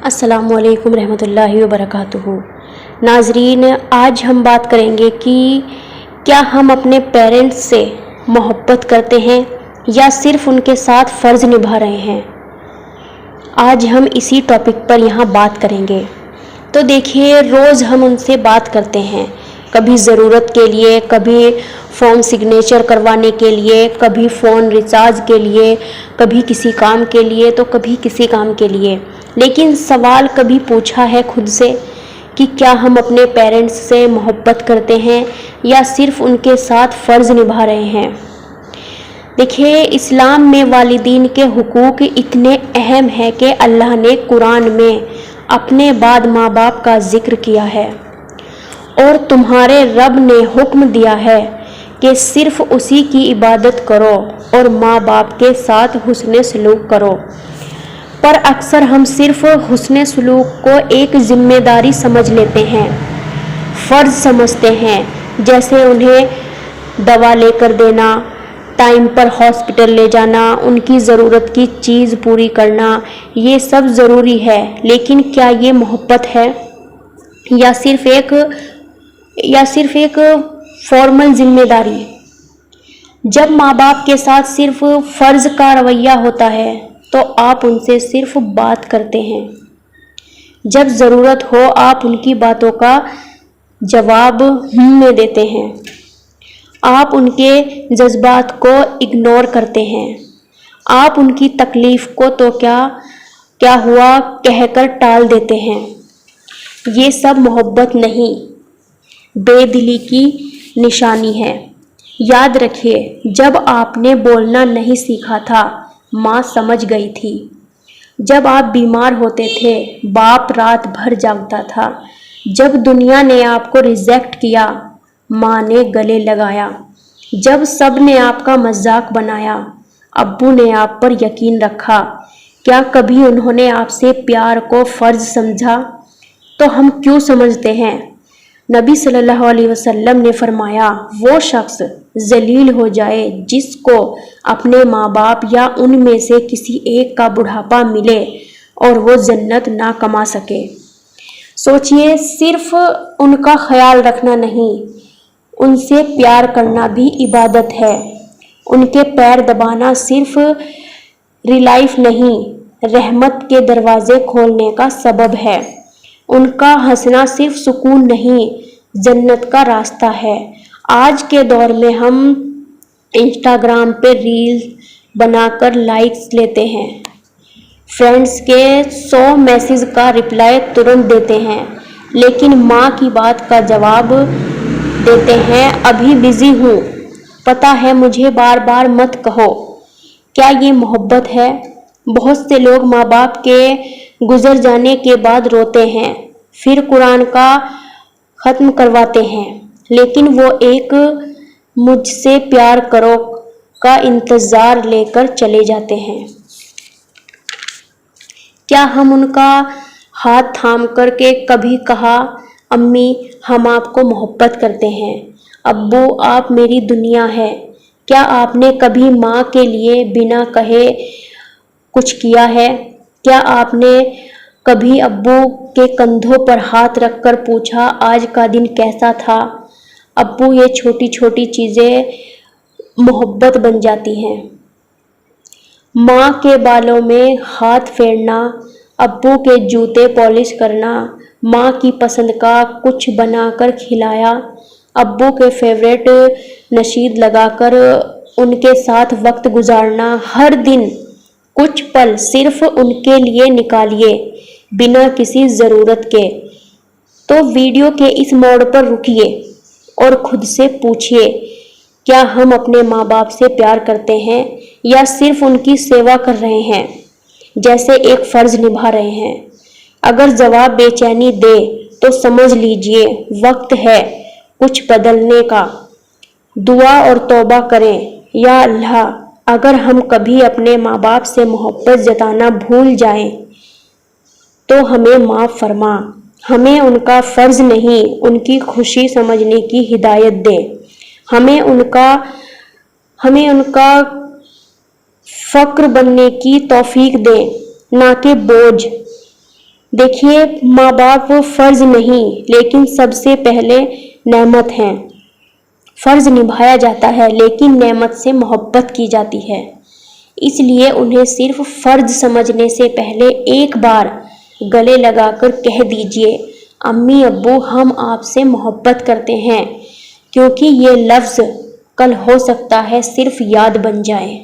السلام علیکم رحمۃ اللہ وبرکاتہ۔ ناظرین، آج ہم بات کریں گے کہ کیا ہم اپنے پیرنٹس سے محبت کرتے ہیں یا صرف ان کے ساتھ فرض نبھا رہے ہیں۔ آج ہم اسی ٹاپک پر یہاں بات کریں گے۔ تو دیکھیے، روز ہم ان سے بات کرتے ہیں، کبھی ضرورت کے لیے، کبھی فارم سگنیچر کروانے کے لیے، کبھی فون ریچارج کے لیے، کبھی کسی کام کے لیے تو کبھی کسی کام کے لیے۔ لیکن سوال کبھی پوچھا ہے خود سے کہ کیا ہم اپنے پیرنٹس سے محبت کرتے ہیں یا صرف ان کے ساتھ فرض نبھا رہے ہیں؟ دیکھیے، اسلام میں والدین کے حقوق اتنے اہم ہیں کہ اللہ نے قرآن میں اپنے بعد ماں باپ کا ذکر کیا ہے، اور تمہارے رب نے حکم دیا ہے کہ صرف اسی کی عبادت کرو اور ماں باپ کے ساتھ حسن سلوک کرو۔ پر اکثر ہم صرف حسن سلوک کو ایک ذمہ داری سمجھ لیتے ہیں، فرض سمجھتے ہیں، جیسے انہیں دوا لے کر دینا، ٹائم پر ہاسپٹل لے جانا، ان کی ضرورت کی چیز پوری کرنا۔ یہ سب ضروری ہے، لیکن کیا یہ محبت ہے یا صرف ایک فارمل ذمہ داری؟ جب ماں باپ کے ساتھ صرف فرض کا رویہ ہوتا ہے تو آپ ان سے صرف بات کرتے ہیں، جب ضرورت ہو آپ ان کی باتوں کا جواب میں دیتے ہیں، آپ ان کے جذبات کو اگنور کرتے ہیں، آپ ان کی تکلیف کو تو کیا ہوا کہہ کر ٹال دیتے ہیں۔ یہ سب محبت نہیں، بے دلی کی نشانی ہے۔ یاد رکھیے، جب آپ نے بولنا نہیں سیکھا تھا، ماں سمجھ گئی تھی۔ جب آپ بیمار ہوتے تھے، باپ رات بھر جاگتا تھا۔ جب دنیا نے آپ کو ریجیکٹ کیا، ماں نے گلے لگایا۔ جب سب نے آپ کا مذاق بنایا، ابو نے آپ پر یقین رکھا۔ کیا کبھی انہوں نے آپ سے پیار کو فرض سمجھا؟ تو ہم کیوں سمجھتے ہیں؟ نبی صلی اللہ علیہ وسلم نے فرمایا، وہ شخص ذلیل ہو جائے جس کو اپنے ماں باپ یا ان میں سے کسی ایک کا بڑھاپا ملے اور وہ جنت نہ کما سکے۔ سوچئے، صرف ان کا خیال رکھنا نہیں، ان سے پیار کرنا بھی عبادت ہے۔ ان کے پیر دبانا صرف ریلیف نہیں، رحمت کے دروازے کھولنے کا سبب ہے۔ ان کا ہنسنا صرف سکون نہیں، جنت کا راستہ ہے۔ آج کے دور میں ہم انسٹاگرام پہ ریلز بنا کر لائکس لیتے ہیں، فرینڈز کے 100 میسج کا رپلائی ترنت دیتے ہیں، لیکن ماں کی بات کا جواب دیتے ہیں، ابھی بزی ہوں، پتہ ہے مجھے بار بار مت کہو۔ کیا یہ محبت ہے؟ بہت سے لوگ ماں باپ کے گزر جانے کے بعد روتے ہیں، پھر قرآن کا ختم کرواتے ہیں، لیکن وہ ایک مجھ سے پیار کرو کا انتظار لے کر چلے جاتے ہیں۔ کیا ہم ان کا ہاتھ تھام کر کے کبھی کہا، امی ہم آپ کو محبت کرتے ہیں، ابو آپ میری دنیا ہے؟ کیا آپ نے کبھی ماں کے لیے بنا کہے کچھ کیا ہے؟ کیا آپ نے کبھی ابو کے کندھوں پر ہاتھ رکھ کر پوچھا، آج کا دن کیسا تھا؟ ابو، یہ چھوٹی چھوٹی چیزیں محبت بن جاتی ہیں۔ ماں کے بالوں میں ہاتھ پھیرنا، ابو کے جوتے پالش کرنا، ماں کی پسند کا کچھ بنا کر کھلایا، ابو کے فیورٹ نشید لگا کر ان کے ساتھ وقت گزارنا، ہر دن کچھ پل صرف ان کے لیے نکالیے بنا کسی ضرورت کے۔ تو ویڈیو کے اس موڑ پر رکیے اور خود سے پوچھئے، کیا ہم اپنے ماں باپ سے پیار کرتے ہیں یا صرف ان کی سیوا کر رہے ہیں، جیسے ایک فرض نبھا رہے ہیں؟ اگر جواب بے چینی دے تو سمجھ لیجئے وقت ہے کچھ بدلنے کا۔ دعا اور توبہ کریں، یا اللہ اگر ہم کبھی اپنے ماں باپ سے محبت جتانا بھول جائیں تو ہمیں معاف فرما، ہمیں ان کا فرض نہیں ان کی خوشی سمجھنے کی ہدایت دے، ہمیں ان کا فخر بننے کی توفیق دے، نہ کہ بوجھ۔ دیکھیے، ماں باپ فرض نہیں لیکن سب سے پہلے نعمت ہیں۔ فرض نبھایا جاتا ہے لیکن نعمت سے محبت کی جاتی ہے، اس لیے انہیں صرف فرض سمجھنے سے پہلے ایک بار گلے لگا کر کہہ دیجئے، امی ابو ہم آپ سے محبت کرتے ہیں، کیونکہ یہ لفظ کل ہو سکتا ہے صرف یاد بن جائے۔